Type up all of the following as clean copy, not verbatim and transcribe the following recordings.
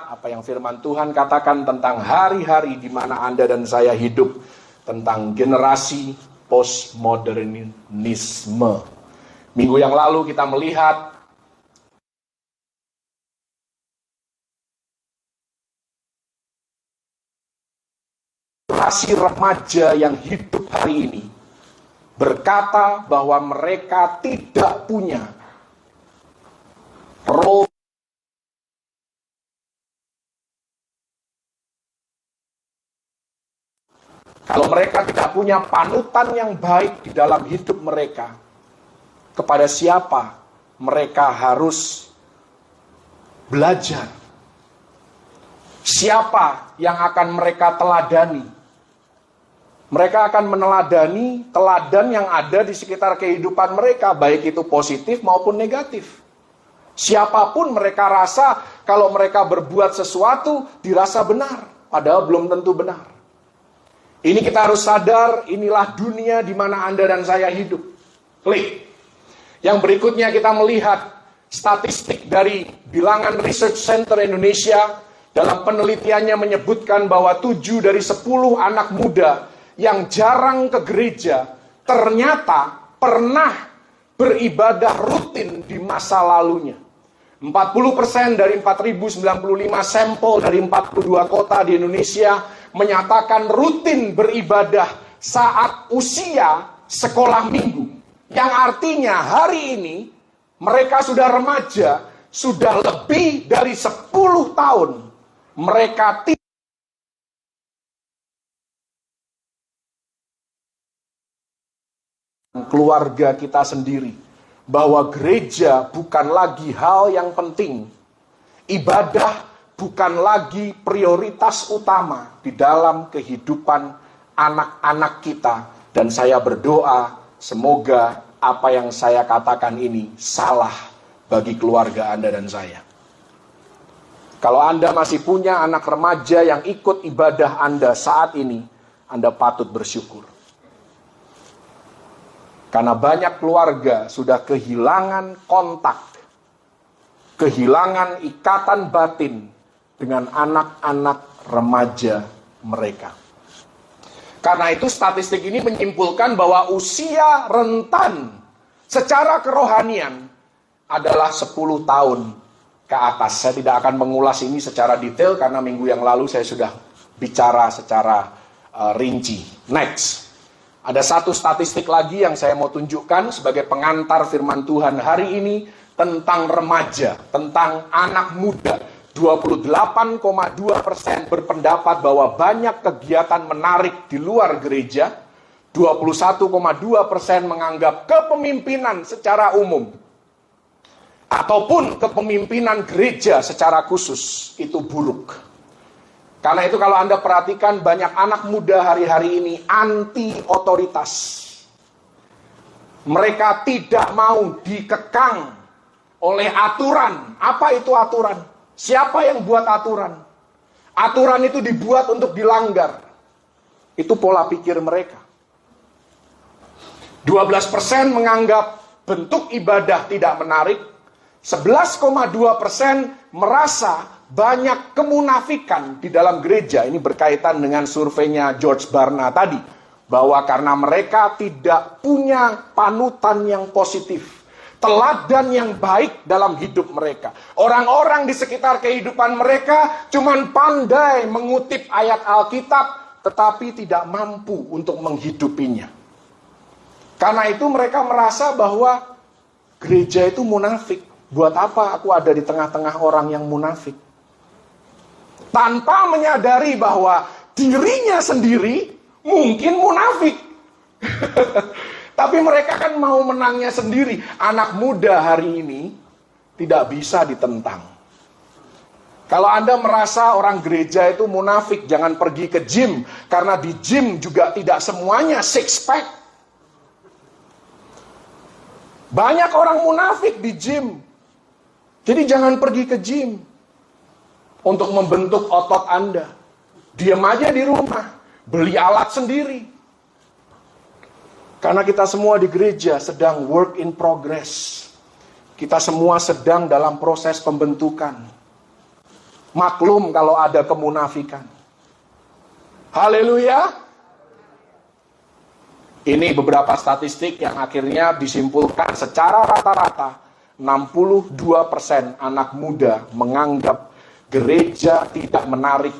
apa yang firman Tuhan katakan tentang hari-hari di mana Anda dan saya hidup, tentang generasi postmodernisme. Minggu yang lalu kita melihat generasi remaja yang hidup hari ini berkata bahwa mereka tidak punya role. Kalau mereka tidak punya panutan yang baik di dalam hidup mereka, kepada siapa mereka harus belajar? Siapa yang akan mereka teladani? Mereka akan meneladani teladan yang ada di sekitar kehidupan mereka, baik itu positif maupun negatif. Siapapun mereka rasa kalau mereka berbuat sesuatu dirasa benar, padahal belum tentu benar. Ini kita harus sadar, inilah dunia di mana Anda dan saya hidup. Klik. Yang berikutnya kita melihat statistik dari Bilangan Research Center Indonesia. Dalam penelitiannya menyebutkan bahwa 7 dari 10 anak muda yang jarang ke gereja ternyata pernah beribadah rutin di masa lalunya. 40% dari 4.095 sampel dari 42 kota di Indonesia menyatakan rutin beribadah saat usia sekolah minggu. Yang artinya hari ini mereka sudah remaja, sudah lebih dari 10 tahun. Mereka tidak keluarga kita sendiri, bahwa gereja bukan lagi hal yang penting. Ibadah bukan lagi prioritas utama di dalam kehidupan anak-anak kita. Dan saya berdoa, semoga apa yang saya katakan ini salah bagi keluarga Anda dan saya. Kalau Anda masih punya anak remaja yang ikut ibadah Anda saat ini, Anda patut bersyukur. Karena banyak keluarga sudah kehilangan kontak, kehilangan ikatan batin dengan anak-anak remaja mereka. Karena itu statistik ini menyimpulkan bahwa usia rentan secara kerohanian adalah 10 tahun ke atas. Saya tidak akan mengulas ini secara detail karena minggu yang lalu saya sudah bicara secara rinci. Next. Ada satu statistik lagi yang saya mau tunjukkan sebagai pengantar firman Tuhan hari ini tentang remaja, tentang anak muda. 28,2% berpendapat bahwa banyak kegiatan menarik di luar gereja. 21,2% menganggap kepemimpinan secara umum ataupun kepemimpinan gereja secara khusus itu buruk. Karena itu kalau Anda perhatikan banyak anak muda hari-hari ini anti otoritas. Mereka tidak mau dikekang oleh aturan. Apa itu aturan? Siapa yang buat aturan? Aturan itu dibuat untuk dilanggar. Itu pola pikir mereka. 12% menganggap bentuk ibadah tidak menarik. 11,2% merasa banyak kemunafikan di dalam gereja. Ini berkaitan dengan surveinya George Barna tadi. Bahwa karena mereka tidak punya panutan yang positif. Teladan yang baik dalam hidup mereka. Orang-orang di sekitar kehidupan mereka cuman pandai mengutip ayat Alkitab, tetapi tidak mampu untuk menghidupinya. Karena itu mereka merasa bahwa gereja itu munafik. Buat apa aku ada di tengah-tengah orang yang munafik? Tanpa menyadari bahwa dirinya sendiri mungkin munafik. Tapi mereka kan mau menangnya sendiri. Anak muda hari ini tidak bisa ditentang. Kalau Anda merasa orang gereja itu munafik, jangan pergi ke gym. Karena di gym juga tidak semuanya six pack. Banyak orang munafik di gym. Jadi jangan pergi ke gym untuk membentuk otot Anda. Diam aja di rumah. Beli alat sendiri. Karena kita semua di gereja sedang work in progress. Kita semua sedang dalam proses pembentukan. Maklum kalau ada kemunafikan. Haleluya. Ini beberapa statistik yang akhirnya disimpulkan secara rata-rata 62% anak muda menganggap gereja tidak menarik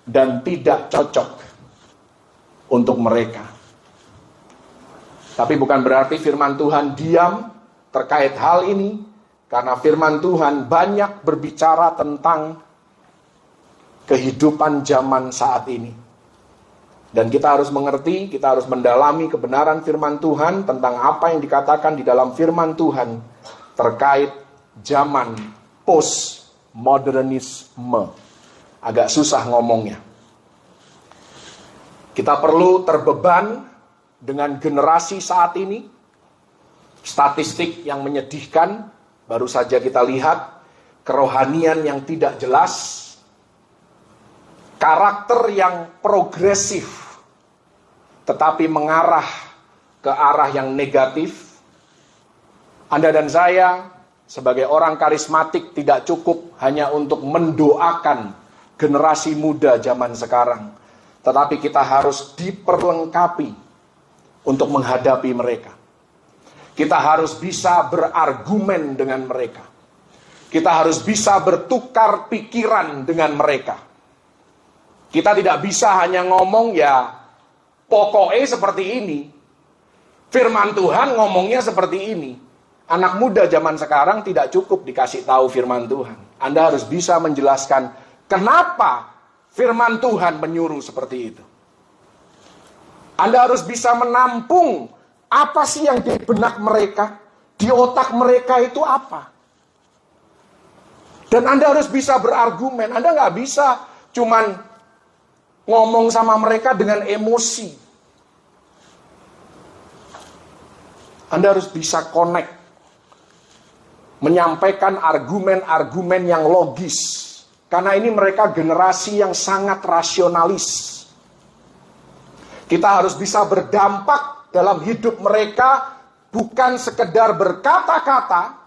dan tidak cocok untuk mereka. Tapi bukan berarti firman Tuhan diam terkait hal ini, karena firman Tuhan banyak berbicara tentang kehidupan zaman saat ini. Dan kita harus mengerti, kita harus mendalami kebenaran firman Tuhan tentang apa yang dikatakan di dalam firman Tuhan terkait zaman postmodernisme. Agak susah ngomongnya. Kita perlu terbeban dengan generasi saat ini. Statistik yang menyedihkan, baru saja kita lihat, kerohanian yang tidak jelas, karakter yang progresif, tetapi mengarah ke arah yang negatif. Anda dan saya, sebagai orang karismatik, tidak cukup hanya untuk mendoakan generasi muda zaman sekarang, tetapi kita harus diperlengkapi untuk menghadapi mereka. Kita harus bisa berargumen dengan mereka. Kita harus bisa bertukar pikiran dengan mereka. Kita tidak bisa hanya ngomong ya pokoknya seperti ini. Firman Tuhan ngomongnya seperti ini. Anak muda zaman sekarang tidak cukup dikasih tahu firman Tuhan. Anda harus bisa menjelaskan kenapa firman Tuhan menyuruh seperti itu. Anda harus bisa menampung apa sih yang di benak mereka, di otak mereka itu apa. Dan Anda harus bisa berargumen. Anda nggak bisa cuman ngomong sama mereka dengan emosi. Anda harus bisa connect. Menyampaikan argumen-argumen yang logis. Karena ini mereka generasi yang sangat rasionalis. Kita harus bisa berdampak dalam hidup mereka. Bukan sekedar berkata-kata.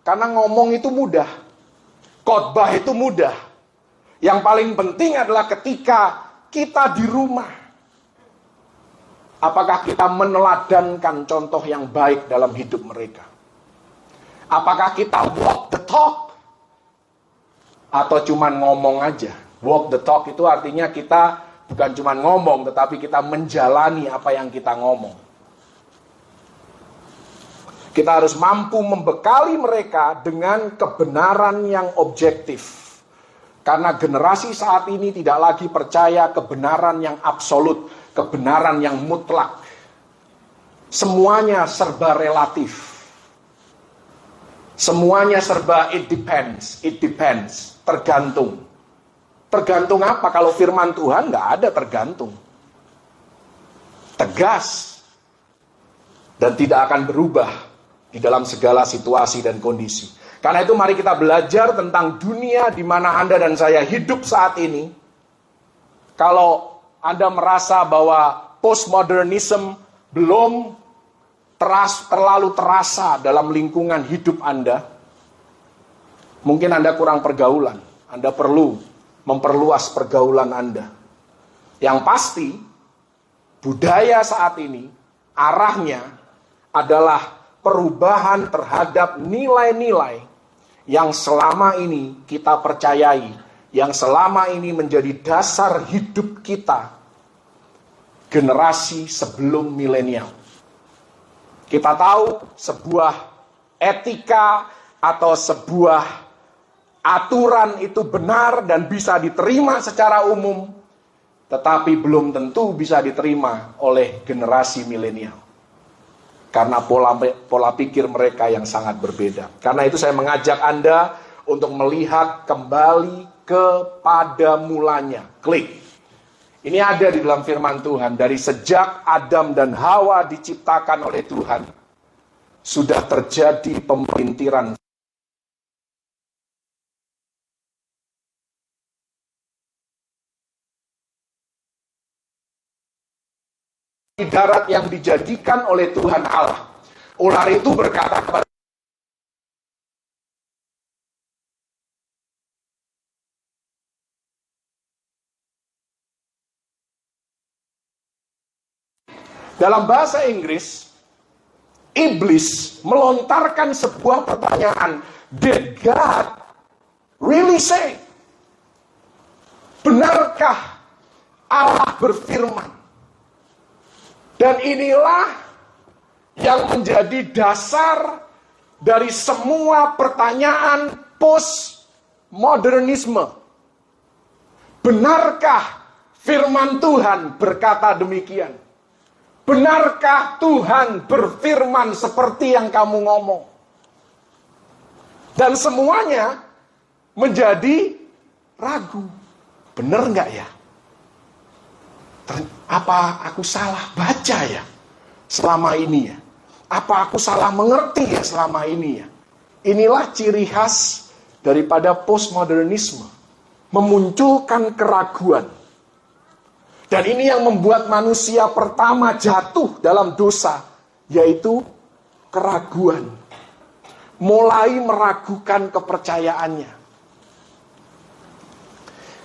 Karena ngomong itu mudah. Khotbah itu mudah. Yang paling penting adalah ketika kita di rumah, apakah kita meneladankan contoh yang baik dalam hidup mereka? Apakah kita walk the talk? Atau cuman ngomong aja? Walk the talk itu artinya kita bukan cuman ngomong, tetapi kita menjalani apa yang kita ngomong. Kita harus mampu membekali mereka dengan kebenaran yang objektif. Karena generasi saat ini tidak lagi percaya kebenaran yang absolut, kebenaran yang mutlak. Semuanya serba relatif. Semuanya serba it depends, tergantung. Tergantung apa? Kalau firman Tuhan nggak ada tergantung. Tegas. Dan tidak akan berubah di dalam segala situasi dan kondisi. Karena itu mari kita belajar tentang dunia di mana Anda dan saya hidup saat ini. Kalau Anda merasa bahwa postmodernism belum terlalu terasa dalam lingkungan hidup Anda, mungkin Anda kurang pergaulan. Anda perlu memperluas pergaulan Anda. Yang pasti, budaya saat ini arahnya adalah perubahan terhadap nilai-nilai yang selama ini kita percayai, yang selama ini menjadi dasar hidup kita, generasi sebelum milenial. Kita tahu sebuah etika atau sebuah aturan itu benar dan bisa diterima secara umum, tetapi belum tentu bisa diterima oleh generasi milenial. Karena pola pikir mereka yang sangat berbeda. Karena itu saya mengajak Anda untuk melihat kembali kepada mulanya. Klik. Ini ada di dalam firman Tuhan. Dari sejak Adam dan Hawa diciptakan oleh Tuhan, sudah terjadi pemelintiran. Darat yang dijadikan oleh Tuhan Allah. Ular itu berkata kepada Dalam bahasa Inggris, iblis melontarkan sebuah pertanyaan. Did God really say? Benarkah Allah berfirman? Dan inilah yang menjadi dasar dari semua pertanyaan postmodernisme. Benarkah firman Tuhan berkata demikian? Benarkah Tuhan berfirman seperti yang kamu ngomong? Dan semuanya menjadi ragu. Benar nggak ya? Apa aku salah baca ya selama ini ya? Apa aku salah mengerti ya selama ini ya? Inilah ciri khas daripada postmodernisme. Memunculkan keraguan. Dan ini yang membuat manusia pertama jatuh dalam dosa, yaitu keraguan. Mulai meragukan kepercayaannya.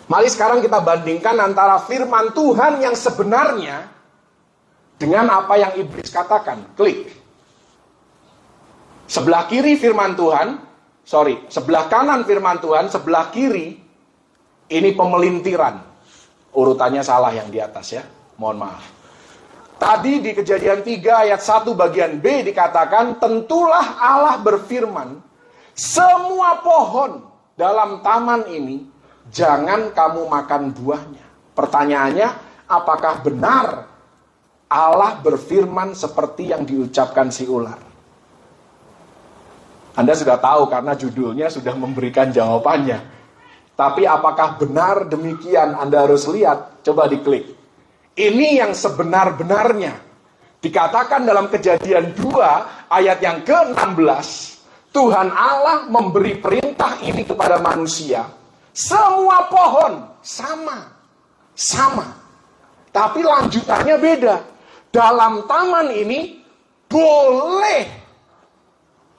Mari sekarang kita bandingkan antara firman Tuhan yang sebenarnya dengan apa yang iblis katakan. Klik. Sebelah kiri firman Tuhan, sebelah kanan firman Tuhan, sebelah kiri ini pemelintiran. Urutannya salah yang di atas ya. Mohon maaf. Tadi di Kejadian 3 ayat 1 bagian B dikatakan, tentulah Allah berfirman, semua pohon dalam taman ini jangan kamu makan buahnya. Pertanyaannya, apakah benar Allah berfirman seperti yang diucapkan si ular? Anda sudah tahu karena judulnya sudah memberikan jawabannya. Tapi apakah benar demikian? Anda harus lihat. Coba diklik. Ini yang sebenar-benarnya. Dikatakan dalam Kejadian 2 ayat yang ke-16. Tuhan Allah memberi perintah ini kepada manusia. Semua pohon sama. Tapi lanjutannya beda. Dalam taman ini boleh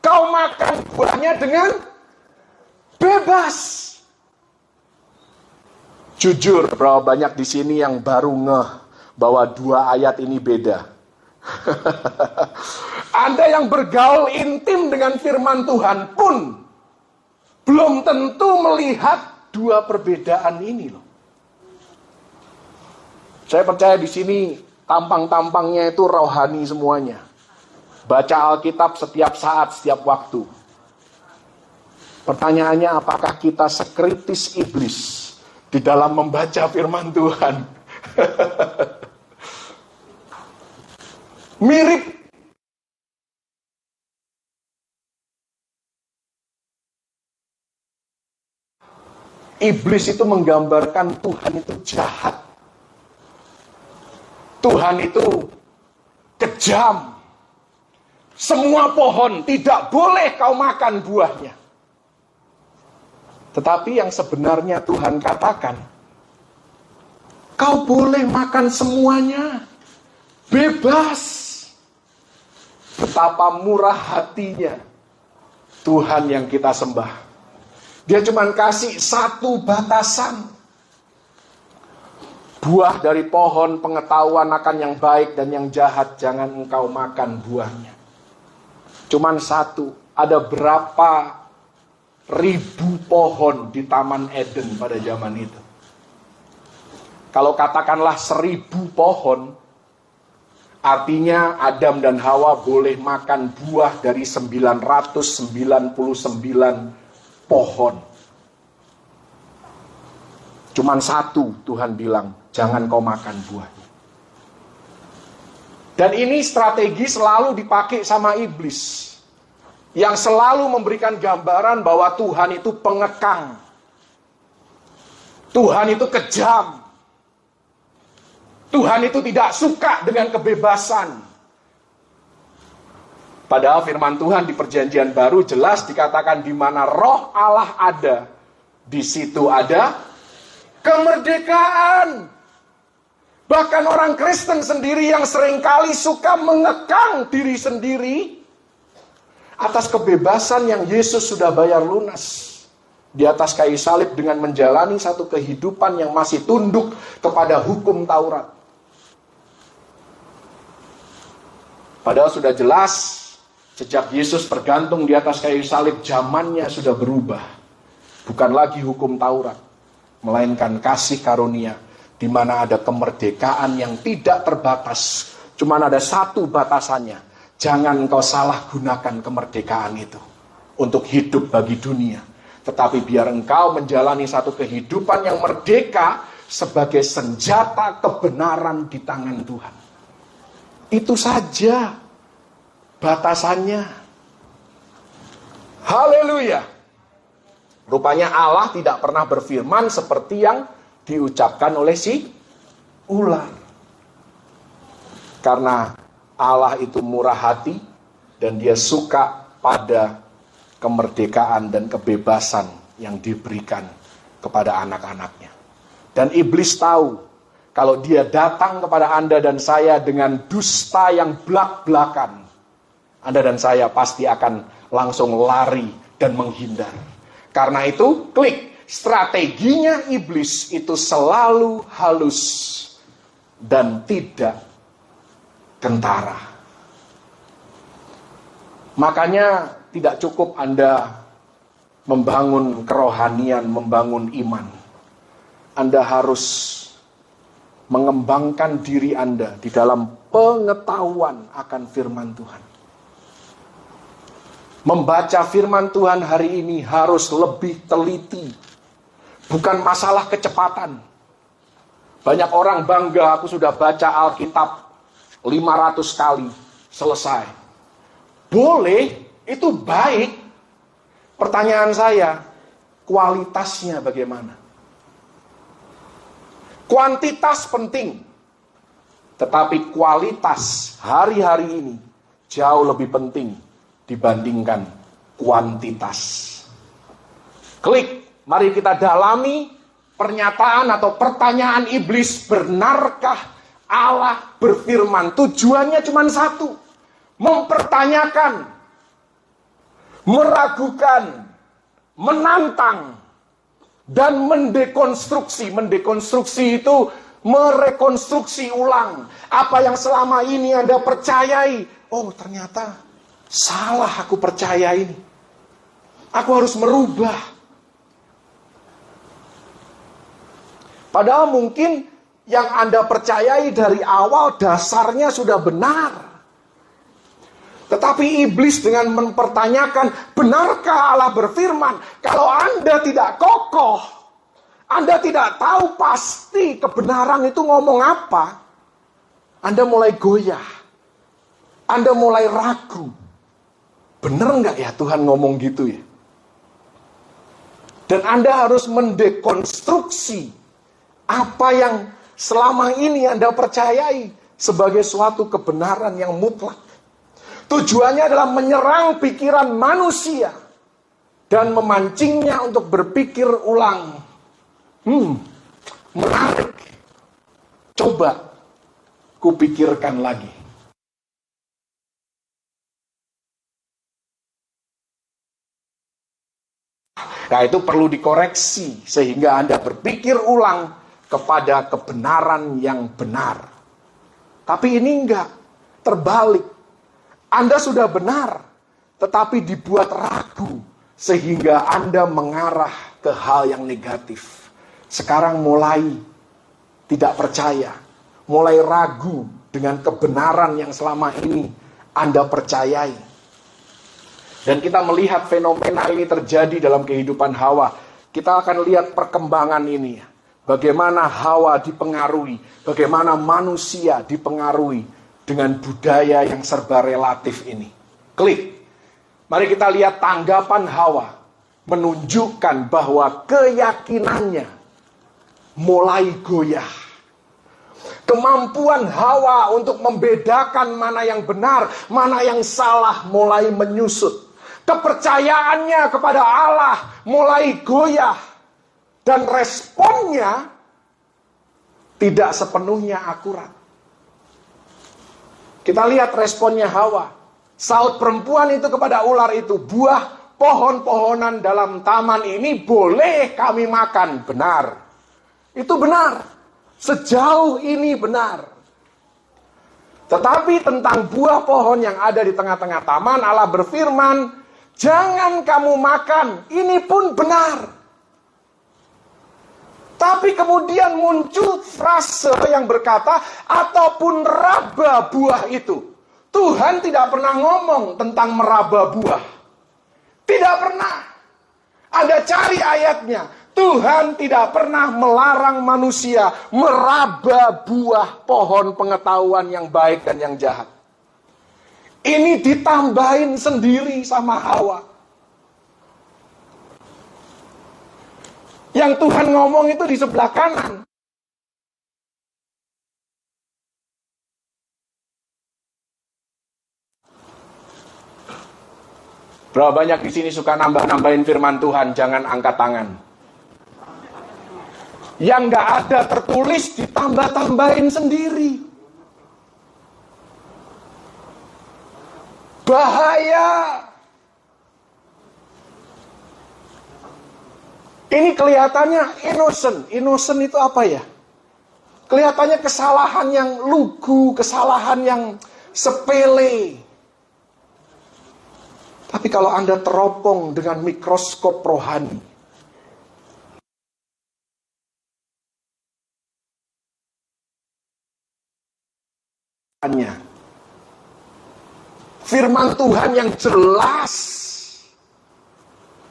kau makan buahnya dengan bebas. Jujur, berapa banyak di sini yang baru ngeh bahwa dua ayat ini beda. Anda yang bergaul intim dengan firman Tuhan pun belum tentu melihat dua perbedaan ini loh. Saya percaya di sini tampang-tampangnya itu rohani semuanya. Baca Alkitab setiap saat, setiap waktu. Pertanyaannya, apakah kita sekritis iblis di dalam membaca firman Tuhan? Mirip iblis itu menggambarkan Tuhan itu jahat. Tuhan itu kejam. Semua pohon tidak boleh kau makan buahnya. Tetapi yang sebenarnya Tuhan katakan, kau boleh makan semuanya. Bebas. Betapa murah hatinya Tuhan yang kita sembah. Dia cuma kasih satu batasan. Buah dari pohon pengetahuan akan yang baik dan yang jahat, jangan engkau makan buahnya. Cuman satu. Ada berapa ribu pohon di Taman Eden pada zaman itu? Kalau katakanlah 1000 pohon, artinya Adam dan Hawa boleh makan buah dari 999 pohon. Cuman satu Tuhan bilang, jangan kau makan buahnya. Dan ini strategi selalu dipakai sama iblis, yang selalu memberikan gambaran bahwa Tuhan itu pengekang. Tuhan itu kejam. Tuhan itu tidak suka dengan kebebasan. Padahal firman Tuhan di Perjanjian Baru jelas dikatakan di mana roh Allah ada, di situ ada kemerdekaan. Bahkan orang Kristen sendiri yang seringkali suka mengekang diri sendiri atas kebebasan yang Yesus sudah bayar lunas di atas kayu salib dengan menjalani satu kehidupan yang masih tunduk kepada hukum Taurat. Padahal sudah jelas, sejak Yesus bergantung di atas kayu salib, zamannya sudah berubah. Bukan lagi hukum Taurat, melainkan kasih karunia, di mana ada kemerdekaan yang tidak terbatas. Cuman ada satu batasannya, jangan kau salah gunakan kemerdekaan itu untuk hidup bagi dunia. Tetapi biar engkau menjalani satu kehidupan yang merdeka sebagai senjata kebenaran di tangan Tuhan. Itu saja batasannya. Haleluya. Rupanya Allah tidak pernah berfirman seperti yang diucapkan oleh si ular. Karena Allah itu murah hati dan dia suka pada kemerdekaan dan kebebasan yang diberikan kepada anak-anaknya. Dan iblis tahu kalau dia datang kepada Anda dan saya dengan dusta yang belak-belakan, Anda dan saya pasti akan langsung lari dan menghindar. Karena itu, klik. Strateginya iblis itu selalu halus dan tidak kentara. Makanya tidak cukup Anda membangun kerohanian, membangun iman. Anda harus mengembangkan diri Anda di dalam pengetahuan akan firman Tuhan. Membaca firman Tuhan hari ini harus lebih teliti. Bukan masalah kecepatan. Banyak orang bangga, aku sudah baca Alkitab 500 kali, selesai. Boleh, itu baik. Pertanyaan saya, kualitasnya bagaimana? Kuantitas penting, tetapi kualitas hari-hari ini jauh lebih penting dibandingkan kuantitas. Klik, mari kita dalami pernyataan atau pertanyaan iblis. Benarkah Allah berfirman? Tujuannya cuma satu, mempertanyakan, meragukan, menantang, dan mendekonstruksi. Mendekonstruksi itu merekonstruksi ulang apa yang selama ini Anda percayai. Oh, ternyata salah aku percaya ini. Aku harus merubah. Padahal mungkin yang Anda percayai dari awal dasarnya sudah benar. Tetapi iblis dengan mempertanyakan, benarkah Allah berfirman? Kalau Anda tidak kokoh, Anda tidak tahu pasti kebenaran itu ngomong apa, Anda mulai goyah, Anda mulai ragu. Benar nggak ya Tuhan ngomong gitu ya? Dan Anda harus mendekonstruksi apa yang selama ini Anda percayai sebagai suatu kebenaran yang mutlak. Tujuannya adalah menyerang pikiran manusia dan memancingnya untuk berpikir ulang. Menarik. Coba kupikirkan lagi. Nah, itu perlu dikoreksi sehingga Anda berpikir ulang kepada kebenaran yang benar. Tapi ini enggak, terbalik. Anda sudah benar, tetapi dibuat ragu, sehingga Anda mengarah ke hal yang negatif. Sekarang mulai tidak percaya, mulai ragu dengan kebenaran yang selama ini Anda percayai. Dan kita melihat fenomena ini terjadi dalam kehidupan Hawa. Kita akan lihat perkembangan ini. Bagaimana Hawa dipengaruhi, bagaimana manusia dipengaruhi dengan budaya yang serba relatif ini. Klik. Mari kita lihat tanggapan Hawa. Menunjukkan bahwa keyakinannya mulai goyah. Kemampuan Hawa untuk membedakan mana yang benar, mana yang salah mulai menyusut. Kepercayaannya kepada Allah mulai goyah. Dan responnya tidak sepenuhnya akurat. Kita lihat responnya Hawa. Saut perempuan itu kepada ular itu, buah pohon-pohonan dalam taman ini boleh kami makan. Benar. Itu benar. Sejauh ini benar. Tetapi tentang buah pohon yang ada di tengah-tengah taman, Allah berfirman, jangan kamu makan, ini pun benar. Tapi kemudian muncul frase yang berkata, ataupun raba buah itu. Tuhan tidak pernah ngomong tentang meraba buah. Tidak pernah. Anda cari ayatnya. Tuhan tidak pernah melarang manusia meraba buah pohon pengetahuan yang baik dan yang jahat. Ini ditambahin sendiri sama Hawa. Yang Tuhan ngomong itu di sebelah kanan. Berapa banyak di sini suka nambah-nambahin firman Tuhan, jangan angkat tangan. Yang nggak ada tertulis ditambah-tambahin sendiri. Bahaya. Ini kelihatannya innocent. Innocent itu apa ya? Kelihatannya kesalahan yang lugu, kesalahan yang sepele. Tapi kalau Anda teropong dengan mikroskop rohani, firman Tuhan yang jelas,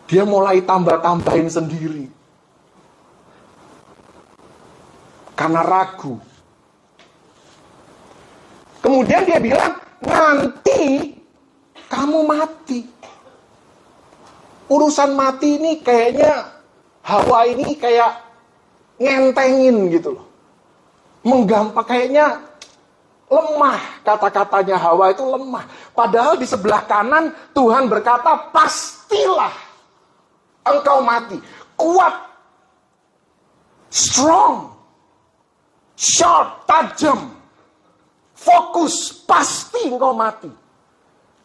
dia mulai tambah-tambahin sendiri. Karena ragu. Kemudian dia bilang, nanti kamu mati. Urusan mati ini kayaknya, Hawa ini kayak ngentengin gitu loh. Menggampang, kayaknya lemah. Kata-katanya Hawa itu lemah. Padahal di sebelah kanan Tuhan berkata, pastilah engkau mati. Kuat, strong, sharp, tajam, fokus, pasti engkau mati.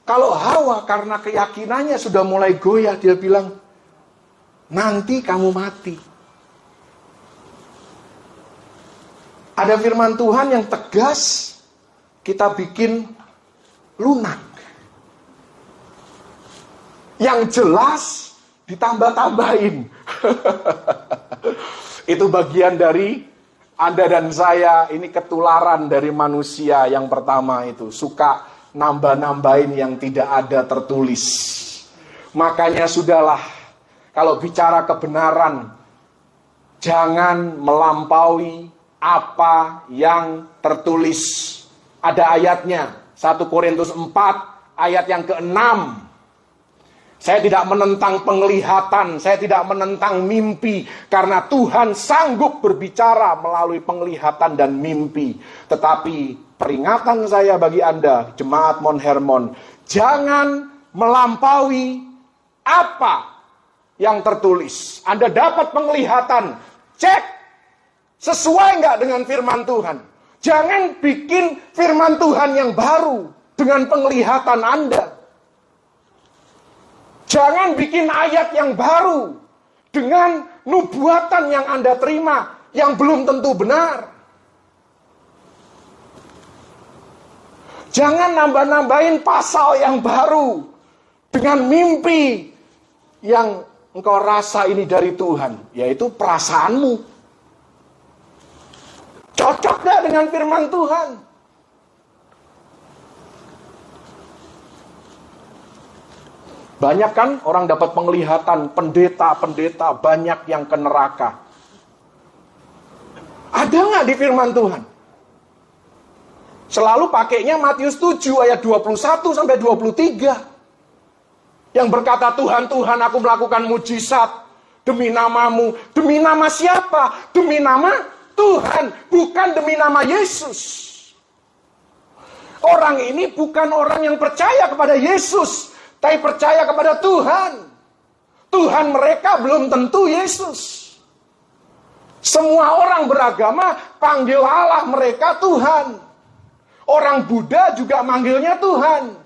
Kalau Hawa karena keyakinannya sudah mulai goyah, dia bilang, nanti kamu mati. Ada firman Tuhan yang tegas, kita bikin lunak. Yang jelas, ditambah-tambahin. Itu bagian dari Anda dan saya, ini ketularan dari manusia yang pertama itu. Suka nambah-nambahin yang tidak ada tertulis. Makanya sudahlah, kalau bicara kebenaran, jangan melampaui apa yang tertulis. Ada ayatnya, 1 Korintus 4 ayat yang ke-6. Saya tidak menentang penglihatan, saya tidak menentang mimpi, karena Tuhan sanggup berbicara melalui penglihatan dan mimpi. Tetapi peringatan saya bagi Anda, Jemaat Mount Hermon, jangan melampaui apa yang tertulis. Anda dapat penglihatan, cek sesuai nggak dengan firman Tuhan. Jangan bikin firman Tuhan yang baru dengan penglihatan Anda. Jangan bikin ayat yang baru dengan nubuatan yang Anda terima yang belum tentu benar. Jangan nambah-nambahin pasal yang baru dengan mimpi yang engkau rasa ini dari Tuhan, yaitu perasaanmu. Cocok gak dengan firman Tuhan? Banyak kan orang dapat penglihatan, pendeta-pendeta banyak yang ke neraka. Ada gak di firman Tuhan? Selalu pakainya Matius 7 ayat 21 sampai 23. Yang berkata, Tuhan, Tuhan, aku melakukan mujizat demi namamu. Demi nama siapa? Demi nama Tuhan, bukan demi nama Yesus. Orang ini bukan orang yang percaya kepada Yesus, tapi percaya kepada Tuhan. Tuhan mereka belum tentu Yesus. Semua orang beragama panggil Allah mereka Tuhan. Orang Buddha juga manggilnya Tuhan.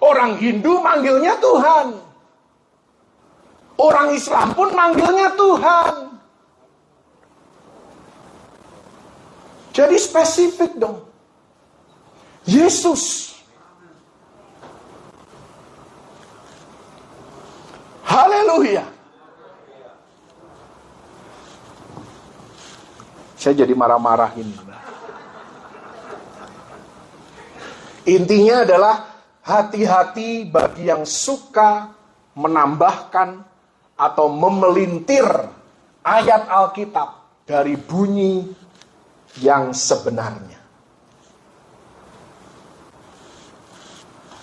Orang Hindu manggilnya Tuhan. Orang Islam pun manggilnya Tuhan. Jadi spesifik dong. Yesus. Haleluya. Saya jadi marah-marahin. Intinya adalah hati-hati bagi yang suka menambahkan atau memelintir ayat Alkitab dari bunyi yang sebenarnya.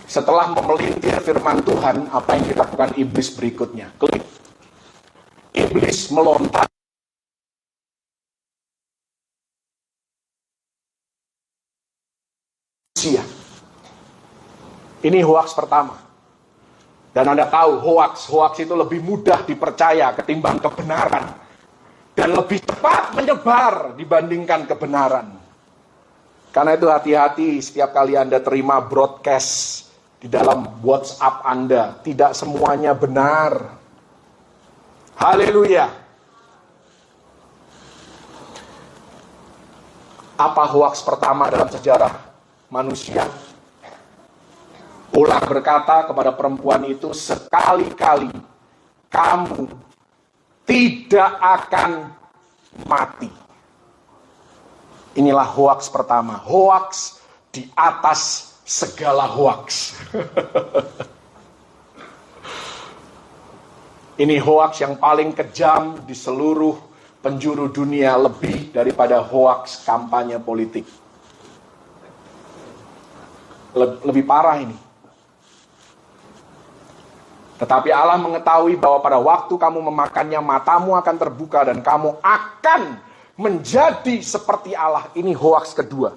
Setelah memelintir firman Tuhan, apa yang dilakukan iblis berikutnya? Klik. Iblis melontar. Ini hoaks pertama. Dan Anda tahu hoaks itu lebih mudah dipercaya ketimbang kebenaran. Dan lebih cepat menyebar dibandingkan kebenaran. Karena itu hati-hati setiap kali Anda terima broadcast di dalam WhatsApp Anda. Tidak semuanya benar. Haleluya. Apa hoaks pertama dalam sejarah manusia? Ular berkata kepada perempuan itu, sekali-kali kamu tidak akan mati. Inilah hoaks pertama. Hoaks di atas segala hoaks. Ini hoaks yang paling kejam di seluruh penjuru dunia, lebih daripada hoaks kampanye politik. Lebih parah ini. Tetapi Allah mengetahui bahwa pada waktu kamu memakannya, matamu akan terbuka dan kamu akan menjadi seperti Allah. Ini hoaks kedua.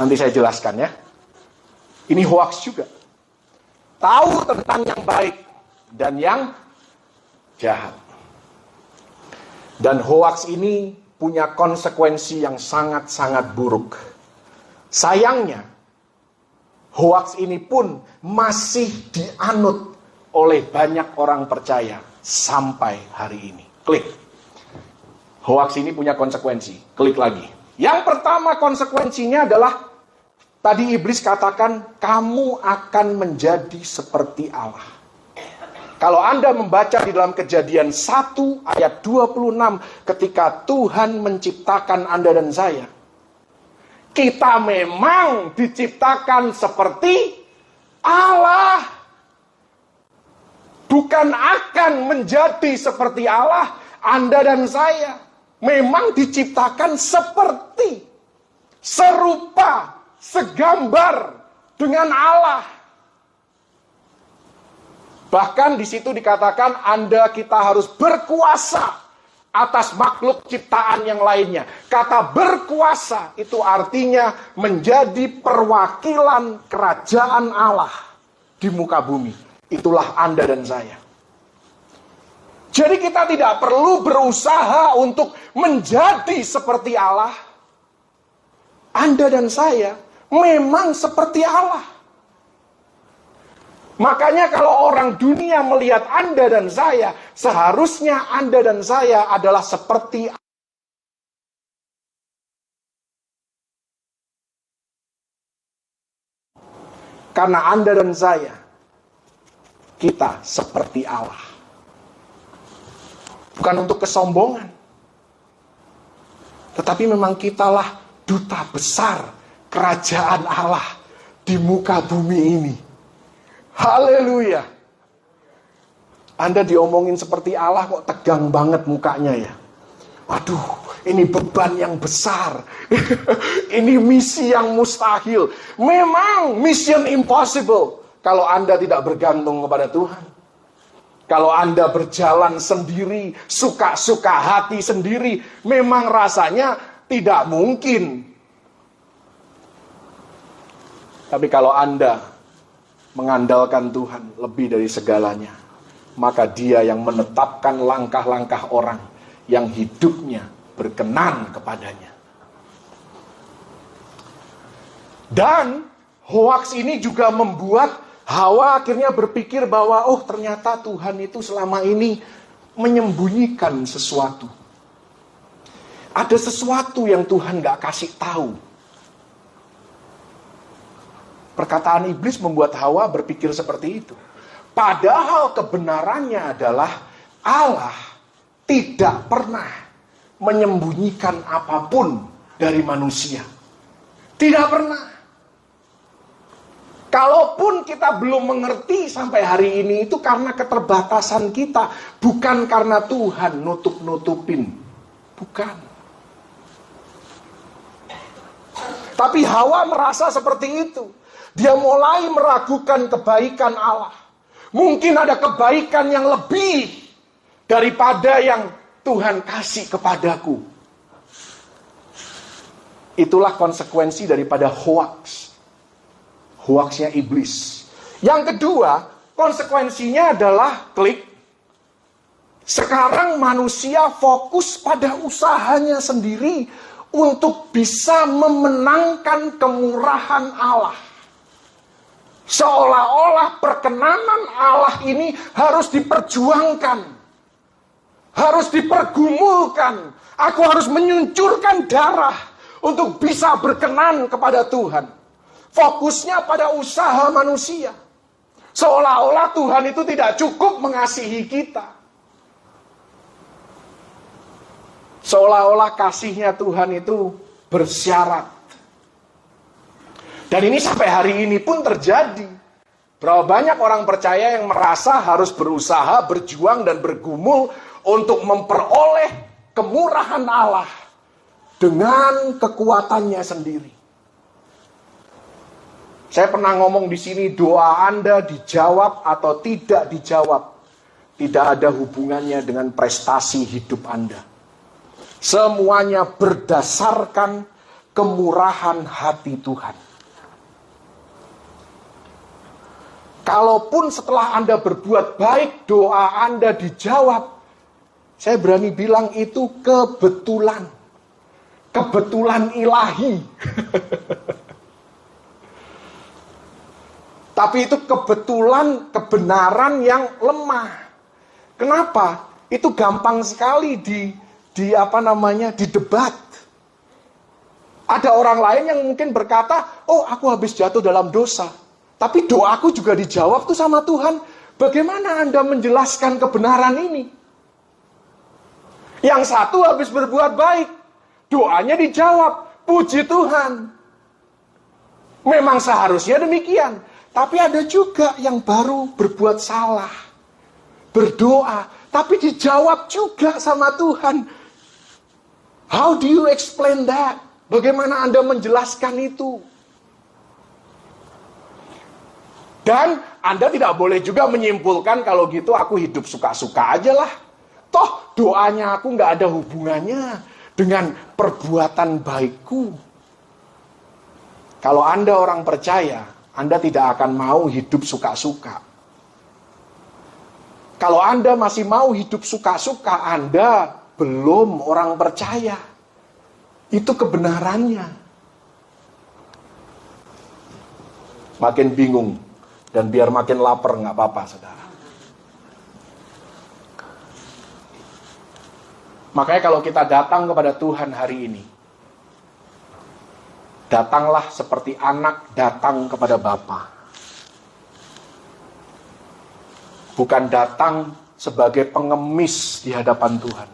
Nanti saya jelaskan ya. Ini hoaks juga. Tahu tentang yang baik dan yang jahat. Dan hoaks ini punya konsekuensi yang sangat-sangat buruk. Sayangnya, hoaks ini pun masih dianut oleh banyak orang percaya sampai hari ini. Klik. Hoaks ini punya konsekuensi. Klik lagi. Yang pertama konsekuensinya adalah, tadi iblis katakan, kamu akan menjadi seperti Allah. Kalau Anda membaca di dalam Kejadian 1 ayat 26, ketika Tuhan menciptakan Anda dan saya, kita memang diciptakan seperti Allah. Bukan akan menjadi seperti Allah. Anda dan saya memang diciptakan seperti, serupa, segambar dengan Allah. Bahkan di situ dikatakan kita harus berkuasa atas makhluk ciptaan yang lainnya. Kata berkuasa itu artinya menjadi perwakilan kerajaan Allah di muka bumi. Itulah Anda dan saya. Jadi kita tidak perlu berusaha untuk menjadi seperti Allah. Anda dan saya memang seperti Allah. Makanya kalau orang dunia melihat Anda dan saya, seharusnya Anda dan saya adalah seperti karena Anda dan saya, kita seperti Allah. Bukan untuk kesombongan. Tetapi memang kitalah duta besar kerajaan Allah di muka bumi ini. Haleluya. Anda diomongin seperti Allah kok tegang banget mukanya ya. Waduh, ini beban yang besar. Ini misi yang mustahil. Memang mission impossible kalau Anda tidak bergantung kepada Tuhan. Kalau Anda berjalan sendiri, suka-suka hati sendiri, memang rasanya tidak mungkin. Tapi kalau Anda mengandalkan Tuhan lebih dari segalanya, maka Dia yang menetapkan langkah-langkah orang yang hidupnya berkenan kepadanya. Dan hoaks ini juga membuat Hawa akhirnya berpikir bahwa ternyata Tuhan itu selama ini menyembunyikan sesuatu. Ada sesuatu yang Tuhan gak kasih tahu. Perkataan iblis membuat Hawa berpikir seperti itu. Padahal kebenarannya adalah Allah tidak pernah menyembunyikan apapun dari manusia. Tidak pernah. Kalaupun kita belum mengerti sampai hari ini, itu karena keterbatasan kita. Bukan karena Tuhan nutup-nutupin. Bukan. Tapi Hawa merasa seperti itu. Dia mulai meragukan kebaikan Allah. Mungkin ada kebaikan yang lebih daripada yang Tuhan kasih kepadaku. Itulah konsekuensi daripada hoax. Hoaxnya iblis. Yang kedua, konsekuensinya adalah klik. Sekarang manusia fokus pada usahanya sendiri untuk bisa memenangkan kemurahan Allah. Seolah-olah perkenanan Allah ini harus diperjuangkan. Harus dipergumulkan. Aku harus menyuncurkan darah untuk bisa berkenan kepada Tuhan. Fokusnya pada usaha manusia. Seolah-olah Tuhan itu tidak cukup mengasihi kita. Seolah-olah kasihnya Tuhan itu bersyarat. Dan ini sampai hari ini pun terjadi. Berapa banyak orang percaya yang merasa harus berusaha, berjuang, dan bergumul untuk memperoleh kemurahan Allah dengan kekuatannya sendiri. Saya pernah ngomong di sini, doa Anda dijawab atau tidak dijawab, tidak ada hubungannya dengan prestasi hidup Anda. Semuanya berdasarkan kemurahan hati Tuhan. Kalaupun setelah Anda berbuat baik, doa Anda dijawab, saya berani bilang itu kebetulan. Kebetulan ilahi. Tapi itu kebetulan, kebenaran yang lemah. Kenapa? Itu gampang sekali didebat. Ada orang lain yang mungkin berkata, oh aku habis jatuh dalam dosa. Tapi doaku juga dijawab tuh sama Tuhan. Bagaimana Anda menjelaskan kebenaran ini? Yang satu habis berbuat baik, doanya dijawab, puji Tuhan. Memang seharusnya demikian. Tapi ada juga yang baru berbuat salah, berdoa, tapi dijawab juga sama Tuhan. How do you explain that? Bagaimana Anda menjelaskan itu? Dan Anda tidak boleh juga menyimpulkan kalau gitu aku hidup suka-suka aja lah. Toh doanya aku nggak ada hubungannya dengan perbuatan baikku. Kalau Anda orang percaya, Anda tidak akan mau hidup suka-suka. Kalau Anda masih mau hidup suka-suka, Anda belum orang percaya. Itu kebenarannya. Makin bingung. Dan biar makin lapar, nggak apa-apa, saudara. Makanya kalau kita datang kepada Tuhan hari ini, datanglah seperti anak datang kepada Bapa. Bukan datang sebagai pengemis di hadapan Tuhan.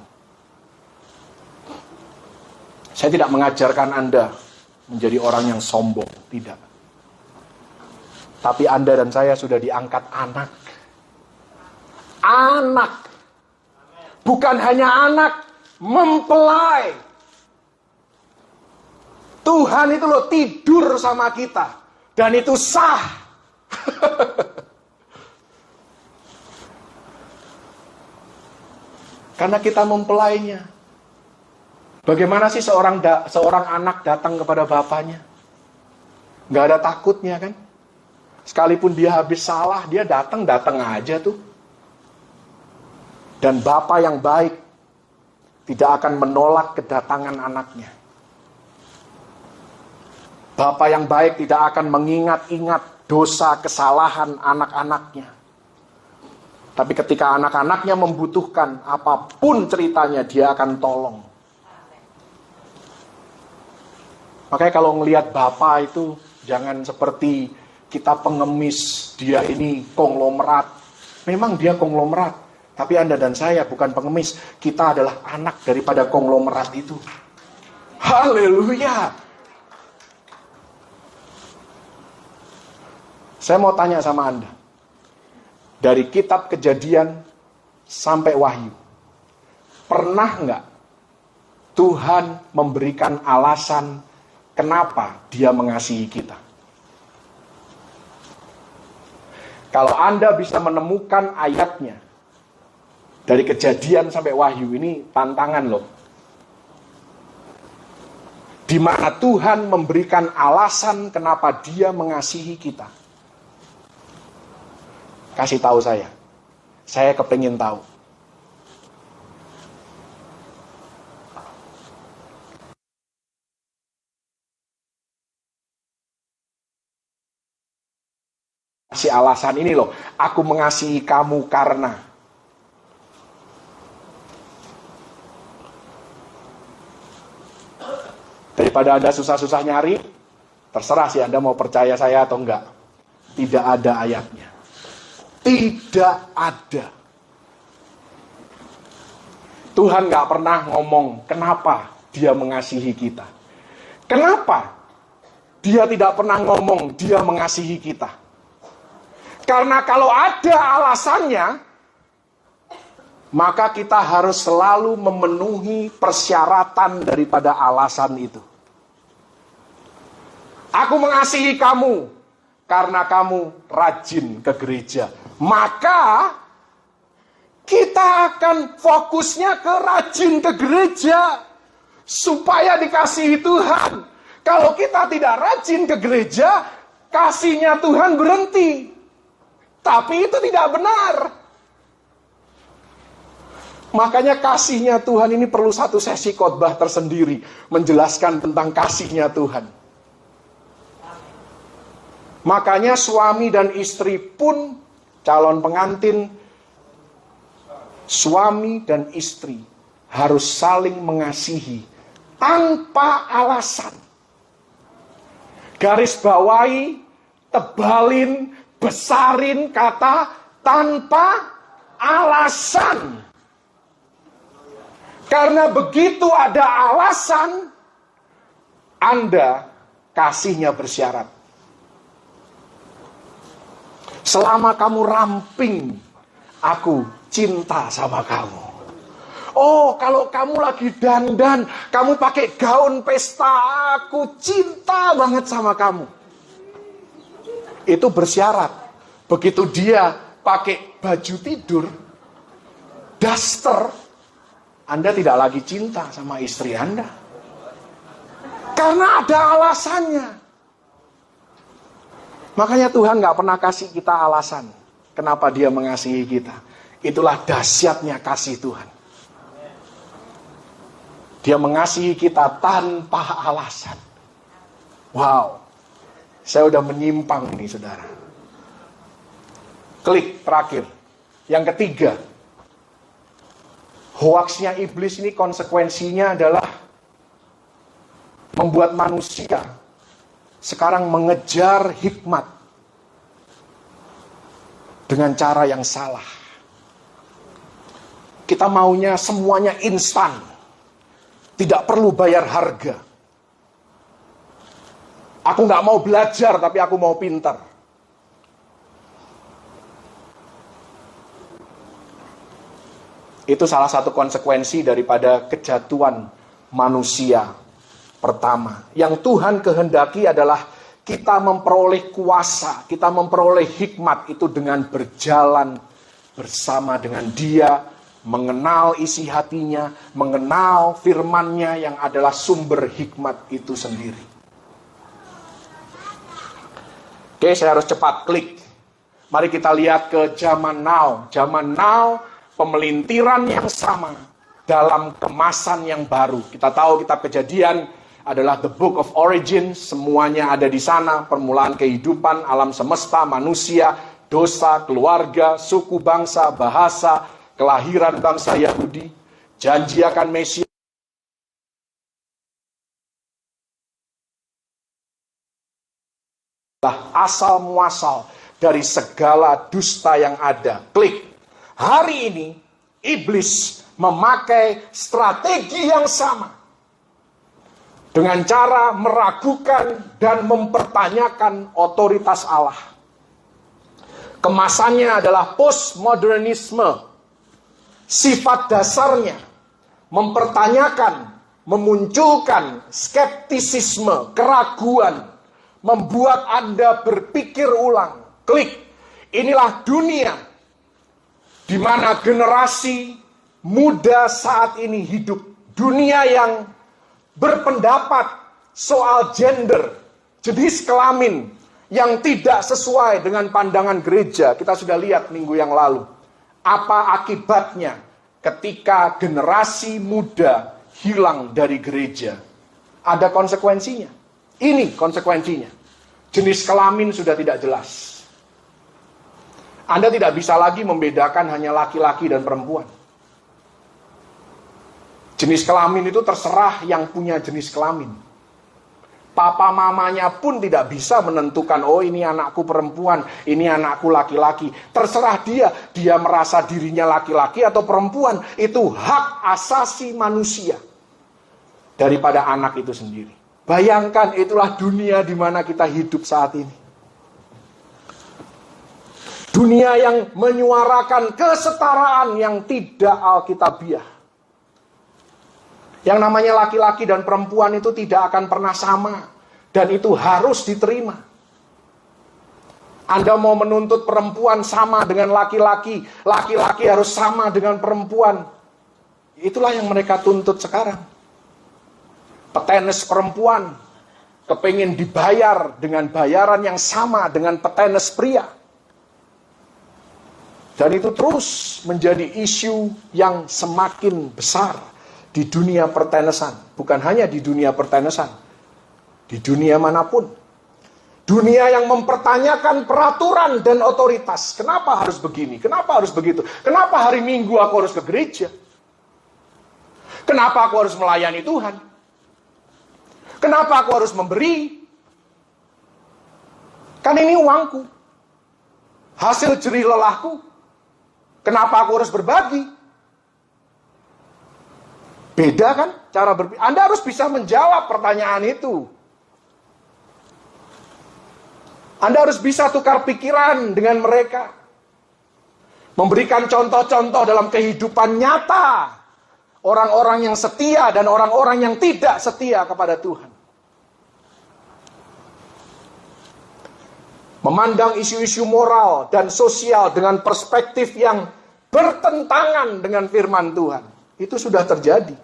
Saya tidak mengajarkan Anda menjadi orang yang sombong, tidak. Tapi Anda dan saya sudah diangkat anak. Anak. Bukan hanya anak, mempelai. Tuhan itu loh tidur sama kita. Dan itu sah. Karena kita mempelainya. Bagaimana sih seorang anak datang kepada bapaknya? Gak ada takutnya kan? Sekalipun dia habis salah, dia datang aja tuh. Dan Bapa yang baik tidak akan menolak kedatangan anaknya. Bapa yang baik tidak akan mengingat-ingat dosa kesalahan anak-anaknya. Tapi ketika anak-anaknya membutuhkan apapun ceritanya, dia akan tolong. Makanya kalau ngelihat Bapa itu jangan seperti kita pengemis, dia ini konglomerat. Memang dia konglomerat, tapi Anda dan saya bukan pengemis. Kita adalah anak daripada konglomerat itu. Haleluya. Saya mau tanya sama Anda. Dari kitab Kejadian sampai Wahyu, pernah nggak Tuhan memberikan alasan kenapa Dia mengasihi kita? Kalau Anda bisa menemukan ayatnya dari Kejadian sampai Wahyu, ini tantangan loh. Di mana Tuhan memberikan alasan kenapa Dia mengasihi kita. Kasih tahu saya kepingin tahu. Si alasan ini loh, aku mengasihi kamu karena. Daripada Anda susah-susah nyari, terserah sih Anda mau percaya saya atau enggak. Tidak ada ayatnya. Tidak ada. Tuhan gak pernah ngomong kenapa Dia mengasihi kita. Kenapa Dia tidak pernah ngomong Dia mengasihi kita? Karena kalau ada alasannya, maka kita harus selalu memenuhi persyaratan daripada alasan itu. Aku mengasihi kamu karena kamu rajin ke gereja. Maka kita akan fokusnya ke rajin ke gereja supaya dikasihi Tuhan. Kalau kita tidak rajin ke gereja, kasihnya Tuhan berhenti. Tapi itu tidak benar. Makanya kasihnya Tuhan ini perlu satu sesi khotbah tersendiri, menjelaskan tentang kasihnya Tuhan. Makanya suami dan istri pun, calon pengantin, suami dan istri harus saling mengasihi tanpa alasan. Garis bawahi, tebalin, besarin kata tanpa alasan. Karena begitu ada alasan, Anda kasihnya bersyarat. Selama kamu ramping, aku cinta sama kamu. Oh, kalau kamu lagi dandan, kamu pakai gaun pesta, aku cinta banget sama kamu. Itu bersyarat. Begitu dia pakai baju tidur, daster, Anda tidak lagi cinta sama istri Anda. Karena ada alasannya. Makanya Tuhan gak pernah kasih kita alasan kenapa Dia mengasihi kita. Itulah dahsyatnya kasih Tuhan. Dia mengasihi kita tanpa alasan. Wow. Saya udah menyimpang nih saudara. Klik terakhir. Yang ketiga. Hoaksnya iblis ini konsekuensinya adalah membuat manusia sekarang mengejar hikmat dengan cara yang salah. Kita maunya semuanya instan, tidak perlu bayar harga. Aku gak mau belajar, tapi aku mau pintar. Itu salah satu konsekuensi daripada kejatuhan manusia pertama. Yang Tuhan kehendaki adalah kita memperoleh kuasa, kita memperoleh hikmat itu dengan berjalan bersama dengan Dia, mengenal isi hatinya, mengenal firman-Nya yang adalah sumber hikmat itu sendiri. Oke, saya harus cepat klik. Mari kita lihat ke zaman now. Zaman now, pemelintiran yang sama dalam kemasan yang baru. Kita tahu kitab Kejadian adalah the book of origin, semuanya ada di sana, permulaan kehidupan, alam semesta, manusia, dosa, keluarga, suku, bangsa, bahasa, kelahiran bangsa Yahudi, janji akan Mesias, asal muasal dari segala dusta yang ada. Klik. Hari ini iblis memakai strategi yang sama dengan cara meragukan dan mempertanyakan otoritas Allah. Kemasannya adalah postmodernisme. Sifat dasarnya mempertanyakan, memunculkan skeptisisme, keraguan, membuat Anda berpikir ulang. Klik. Inilah dunia di mana generasi muda saat ini hidup. Dunia yang berpendapat soal gender, jenis kelamin yang tidak sesuai dengan pandangan gereja. Kita sudah lihat minggu yang lalu. Apa akibatnya ketika generasi muda hilang dari gereja? Ada konsekuensinya. Ini konsekuensinya. Jenis kelamin sudah tidak jelas. Anda tidak bisa lagi membedakan hanya laki-laki dan perempuan. Jenis kelamin itu terserah yang punya jenis kelamin. Papa mamanya pun tidak bisa menentukan, oh ini anakku perempuan, ini anakku laki-laki. Terserah dia merasa dirinya laki-laki atau perempuan. Itu hak asasi manusia daripada anak itu sendiri. Bayangkan, itulah dunia di mana kita hidup saat ini. Dunia yang menyuarakan kesetaraan yang tidak alkitabiah. Yang namanya laki-laki dan perempuan itu tidak akan pernah sama. Dan itu harus diterima. Anda mau menuntut perempuan sama dengan laki-laki. Laki-laki harus sama dengan perempuan. Itulah yang mereka tuntut sekarang. Petenis perempuan kepingin dibayar dengan bayaran yang sama dengan petenis pria. Dan itu terus menjadi isu yang semakin besar di dunia pertenisan. Bukan hanya di dunia pertenisan, di dunia manapun. Dunia yang mempertanyakan peraturan dan otoritas. Kenapa harus begini? Kenapa harus begitu? Kenapa hari Minggu aku harus ke gereja? Kenapa aku harus melayani Tuhan? Kenapa aku harus memberi? Kan ini uangku, hasil jerih lelahku. Kenapa aku harus berbagi? Beda kan cara berpikir. Anda harus bisa menjawab pertanyaan itu. Anda harus bisa tukar pikiran dengan mereka. Memberikan contoh-contoh dalam kehidupan nyata. Orang-orang yang setia dan orang-orang yang tidak setia kepada Tuhan. Memandang isu-isu moral dan sosial dengan perspektif yang bertentangan dengan firman Tuhan. Itu sudah terjadi.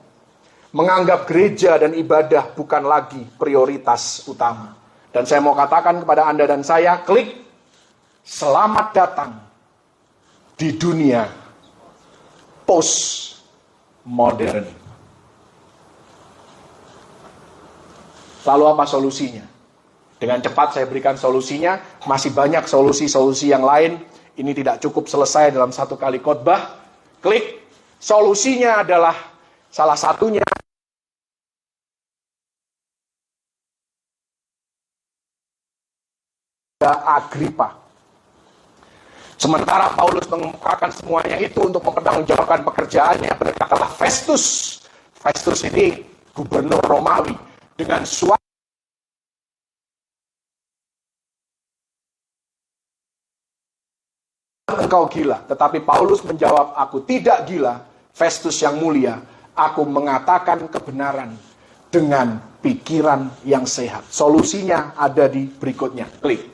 Menganggap gereja dan ibadah bukan lagi prioritas utama. Dan saya mau katakan kepada Anda dan saya, klik, selamat datang di dunia postmodern. Lalu apa solusinya? Dengan cepat saya berikan solusinya. Masih banyak solusi-solusi yang lain. Ini tidak cukup selesai dalam satu kali khotbah. Klik, solusinya adalah salah satunya Agripa. Sementara Paulus mengemukakan semuanya itu untuk mempertanggungjawabkan pekerjaannya, berkatalah Festus. Festus ini gubernur Romawi dengan suara engkau gila. Tetapi Paulus menjawab, aku tidak gila, Festus yang mulia. Aku mengatakan kebenaran dengan pikiran yang sehat. Solusinya ada di berikutnya. Klik.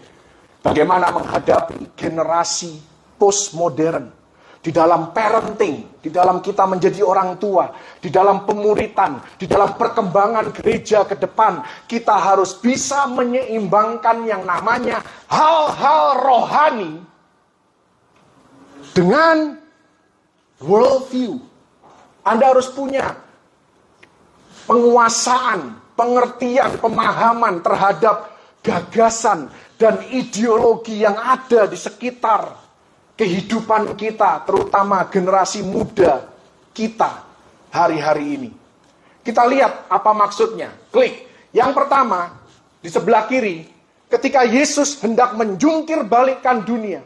Bagaimana menghadapi generasi postmodern. Di dalam parenting, di dalam kita menjadi orang tua, di dalam pemuritan, di dalam perkembangan gereja ke depan, kita harus bisa menyeimbangkan yang namanya hal-hal rohani dengan worldview. Anda harus punya penguasaan, pengertian, pemahaman terhadap gagasan dan ideologi yang ada di sekitar kehidupan kita, terutama generasi muda kita hari-hari ini. Kita lihat apa maksudnya. Klik. Yang pertama, di sebelah kiri, ketika Yesus hendak menjungkir balikkan dunia,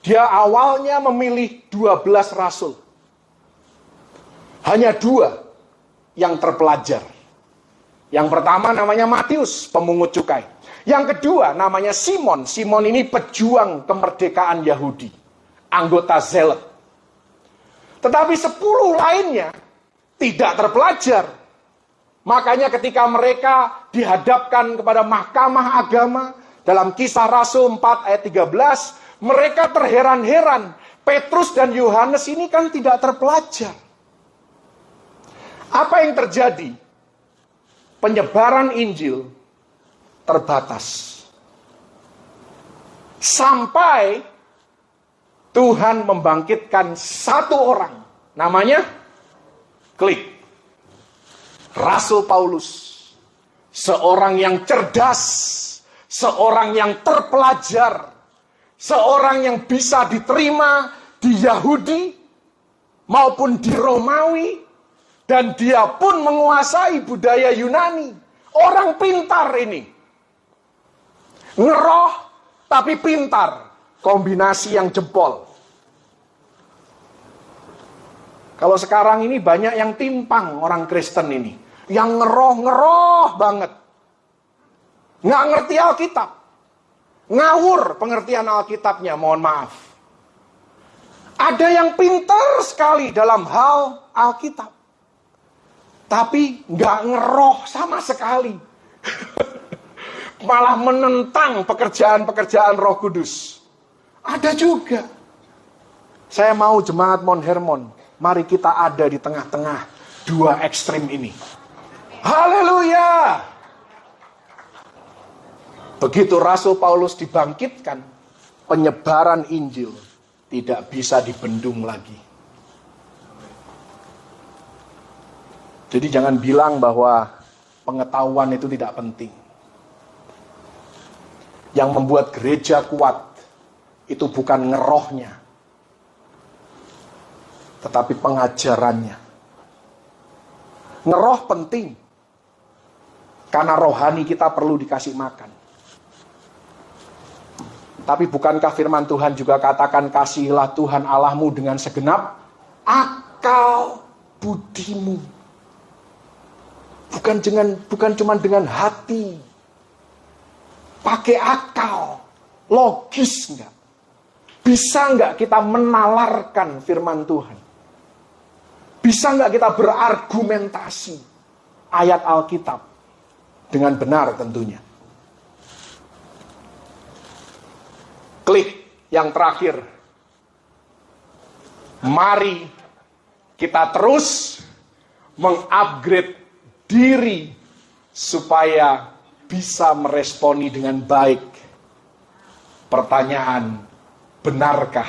dia awalnya memilih 12 rasul. Hanya 2 yang terpelajar. Yang pertama namanya Matius, pemungut cukai. Yang kedua namanya Simon. Simon ini pejuang kemerdekaan Yahudi, anggota Zealot. Tetapi 10 lainnya tidak terpelajar. Makanya ketika mereka dihadapkan kepada mahkamah agama, dalam Kisah Rasul 4 ayat 13, mereka terheran-heran. Petrus dan Yohanes ini kan tidak terpelajar. Apa yang terjadi? Penyebaran Injil terbatas. Sampai Tuhan membangkitkan satu orang. Namanya Klik. Rasul Paulus. Seorang yang cerdas. Seorang yang terpelajar. Seorang yang bisa diterima di Yahudi maupun di Romawi. Dan dia pun menguasai budaya Yunani. Orang pintar ini. Ngeroh tapi pintar. Kombinasi yang jempol. Kalau sekarang ini banyak yang timpang orang Kristen ini. Yang ngeroh banget. Nggak ngerti Alkitab. Ngawur pengertian Alkitabnya, mohon maaf. Ada yang pintar sekali dalam hal Alkitab. Tapi nggak ngeroh sama sekali. Malah menentang pekerjaan-pekerjaan Roh Kudus. Ada juga. Saya mau jemaat Mount Hermon, mari kita ada di tengah-tengah 2 ekstrim ini. Haleluya! Begitu Rasul Paulus dibangkitkan, penyebaran Injil tidak bisa dibendung lagi. Jadi jangan bilang bahwa pengetahuan itu tidak penting. Yang membuat gereja kuat itu bukan ngerohnya, tetapi pengajarannya. Ngeroh penting, karena rohani kita perlu dikasih makan. Tapi bukankah firman Tuhan juga katakan, kasihilah Tuhan Allahmu dengan segenap akal budimu. Bukan cuma dengan hati. Pakai akal. Logis enggak? Bisa enggak kita menalarkan firman Tuhan? Bisa enggak kita berargumentasi ayat Alkitab dengan benar tentunya? Klik yang terakhir. Mari kita terus mengupgrade diri supaya bisa meresponi dengan baik pertanyaan, benarkah